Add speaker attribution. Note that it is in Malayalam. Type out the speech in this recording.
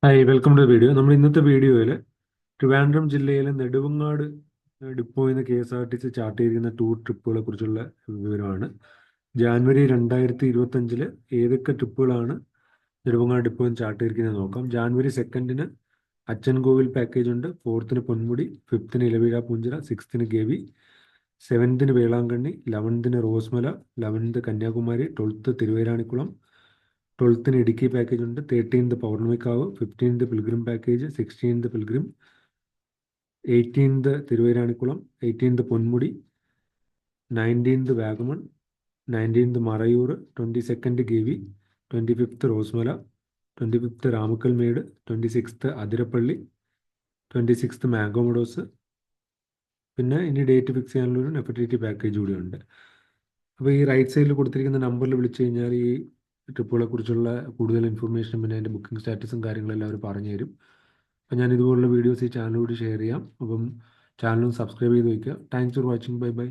Speaker 1: Hi welcome to video. നമ്മൾ ഇന്നത്തെ വീഡിയോയിൽ ട്രിവാൻഡ്രം ജില്ലയിലെ നെടുവങ്ങാട് ഡിപ്പോയിൽ നിന്ന് KSRTC ചാർട്ട് ചെയ്തിരിക്കുന്ന ടൂർ ട്രിപ്പുകളെ കുറിച്ചുള്ള വിവരമാണ്. ജാനുവരി 2025 ഏതൊക്കെ ട്രിപ്പുകളാണ് നെടുവങ്ങാട് ഡിപ്പോയിൽ നിന്ന് ചാർട്ട് ചെയ്തിരിക്കുന്നത് നോക്കാം. ജാനുവരി 2 അച്ചൻകോവിൽ പാക്കേജ് ഉണ്ട്, 4 പൊന്മുടി, 5 ഇലവീഴ പൂഞ്ചിറ, 6 ഗവി, 7 വേളാങ്കണ്ണി, 11 റോസ്മല, 11 കന്യാകുമാരി, 12 തിരുവൈരാണിക്കുളം, 12 ഇടുക്കി പാക്കേജ് ഉണ്ട്, 13 Pournamikavu, 15 pilgrim package, 16 pilgrim, 18 Thiruvairanikkulam, 18 Ponmudi, 19 Vagamon, 19 Marayoor, 22 Gavi, 25 Rosemala, 25 Ramakkalmedu, 26 Athirappilly, 26 Mango Meadows. പിന്നെ ഇനി ഡേറ്റ് ഫിക്സ് ചെയ്യാനുള്ളൊരു നെഫർട്ടിറ്റി പാക്കേജ് കൂടി ഉണ്ട്. അപ്പോൾ ഈ റൈറ്റ് സൈഡിൽ കൊടുത്തിരിക്കുന്ന നമ്പറിൽ വിളിച്ചു കഴിഞ്ഞാൽ ഈ ട്രിപ്പുകളെ കുറിച്ചുള്ള കൂടുതൽ ഇൻഫർമേഷനും പിന്നെ അതിൻ്റെ ബുക്കിംഗ് സ്റ്റാറ്റസും കാര്യങ്ങളെല്ലാം അവർ പറഞ്ഞു തരും. അപ്പം ഞാൻ ഇതുപോലുള്ള വീഡിയോസ് ഈ ചാനലിലൂടെ ഷെയർ ചെയ്യാം. അപ്പം ചാനലും സബ്സ്ക്രൈബ് ചെയ്ത് വയ്ക്കുക. Thanks for watching. Bye bye.